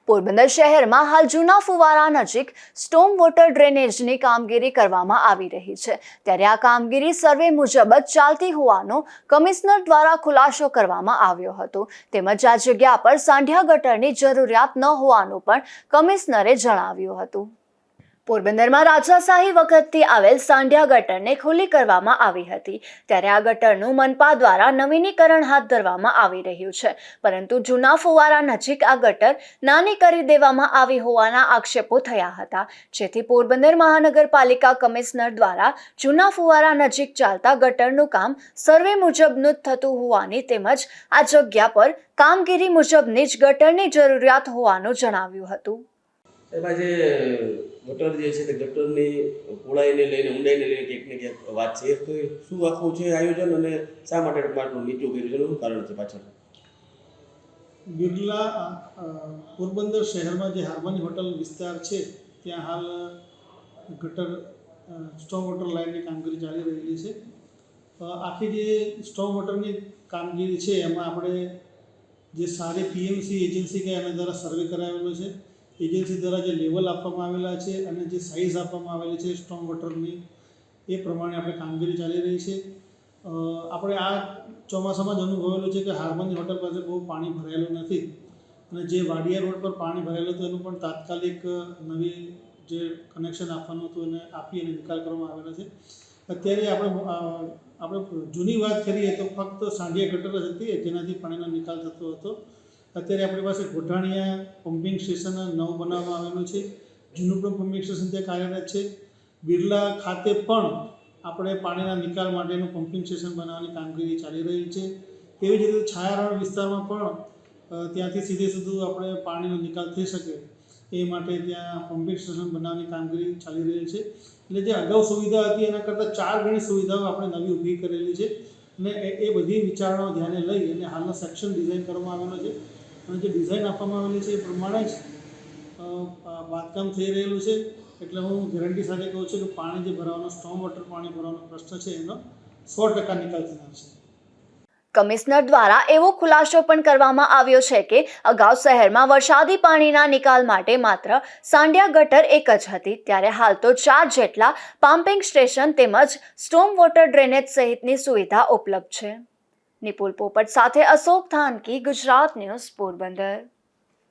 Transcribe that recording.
પોરબંદર શહેરમાં હાલ જૂના ફુવારા નજીક સ્ટોમ વોટર ડ્રેનેજની કામગીરી કરવામાં આવી રહી છે, ત્યારે આ કામગીરી સર્વે મુજબ જ ચાલતી હોવાનો કમિશનર દ્વારા ખુલાસો કરવામાં આવ્યો હતો, તેમજ આ જગ્યા પર સાંઢિયા ગટરની જરૂરિયાત ન હોવાનું પણ કમિશનરે જણાવ્યું હતું। પોરબંદરમાં રાજાશાહી વખતથી આવેલ સાંઢિયા ગટરને ખુલ્લી કરવામાં આવી હતી, ત્યારે આ ગટરનું મનપા દ્વારા નવીનીકરણ હાથ ધરવામાં આવી રહ્યું છે, પરંતુ જૂના ફુવારા નજીક આ ગટર નાની કરી દેવામાં આવી હોવાના આક્ષેપો થયા હતા, જેથી પોરબંદર મહાનગરપાલિકા કમિશનર દ્વારા જૂના ફુવારા નજીક ચાલતા ગટરનું કામ સર્વે મુજબનું જ થતું હોવાની તેમજ આ જગ્યા પર કામગીરી મુજબની જ ગટરની જરૂરિયાત હોવાનું જણાવ્યું હતું। ગટર જે છે તે ગટરની પહોળાઈને લઈને ઊંડાઈને લઈને ક્યાંક ને ક્યાંક વાત છે, તો શું આખું છે આયોજન અને શા માટે આટલું નીચું કર્યું છે, શું કારણ છે પાછળ? બિરલા પોરબંદર શહેરમાં જે હાર્મની હોટલ વિસ્તાર છે ત્યાં હાલ ગટર સ્ટોમ વોટર લાઇનની કામગીરી ચાલી રહેલી છે। આખી જે સ્ટોમ વોટરની કામગીરી છે એમાં આપણે જે સારી પીએમસી એજન્સી કે એના દ્વારા સર્વે કરાવેલો છે, એજન્સી દ્વારા જે લેવલ આપવામાં આવેલા છે અને જે સાઇઝ આપવામાં આવેલી છે સ્ટોમ વોટરની, એ પ્રમાણે આપણે કામગીરી ચાલી રહી છે। આપણે આ ચોમાસામાં જ અનુભવેલું છે કે હાર્મની હોટલ પાસે બહુ પાણી ભરાયેલું નથી અને જે વાડિયા રોડ પર પાણી ભરાયેલું હતું એનું પણ તાત્કાલિક નવી જે કનેક્શન આપવાનું હતું એને આપી અને નિકાલ કરવામાં આવેલો છે। અત્યારે આપણે જૂની વાત કરીએ તો ફક્ત સાંઢિયા ગટર જ હતી જેનાથી પાણીનો નિકાલ થતો હતો। અત્યારે આપણી પાસે ગોઠાણીયા પમ્પિંગ સ્ટેશન નવું બનાવવામાં આવેલું છે, જૂનું પણ પમ્પિંગ સ્ટેશન ત્યાં કાર્યરત છે। બિરલા ખાતે પણ આપણે પાણીના નિકાલ માટેનું પમ્પિંગ સ્ટેશન બનાવવાની કામગીરી ચાલી રહી છે। તેવી જ રીતે છાયારણ વિસ્તારમાં પણ ત્યાંથી સીધે સીધું આપણે પાણીનો નિકાલ થઈ શકે એ માટે ત્યાં પમ્પિંગ સ્ટેશન બનાવવાની કામગીરી ચાલી રહી છે। એટલે જે અગાઉ સુવિધા હતી એના કરતાં 4 ગણી સુવિધાઓ આપણે નવી ઊભી કરેલી છે અને એ બધી વિચારણાઓ ધ્યાને લઈ અને હાલનો સેક્શન ડિઝાઇન કરવામાં આવેલો છે અને જે ડિઝાઇન આપવામાં આવેલી છે એ પ્રમાણે જ બાંધકામ થઈ રહેલું છે। એટલે હું ગેરંટી સાથે કહું છું કે પાણી જે ભરવાનો સ્ટોમ વોટર પાણી ભરવાનો પ્રશ્ન છે એનો 100% નિકાલ થનાર છે। કમિશનર દ્વારા એવો ખુલાસો પણ કરવામાં આવ્યો છે કે અગાઉ શહેરમાં વરસાદી પાણીના નિકાલ માટે માત્ર સાંઢિયા ગટર એક જ હતી, ત્યારે હાલ તો 4 જેટલા પમ્પિંગ સ્ટેશન તેમજ સ્ટોમ વોટર ડ્રેનેજ સહિતની સુવિધા ઉપલબ્ધ છે। નિપુલ પોપટ સાથે અશોક થાનકી, ગુજરાત ન્યૂઝ, પોરબંદર।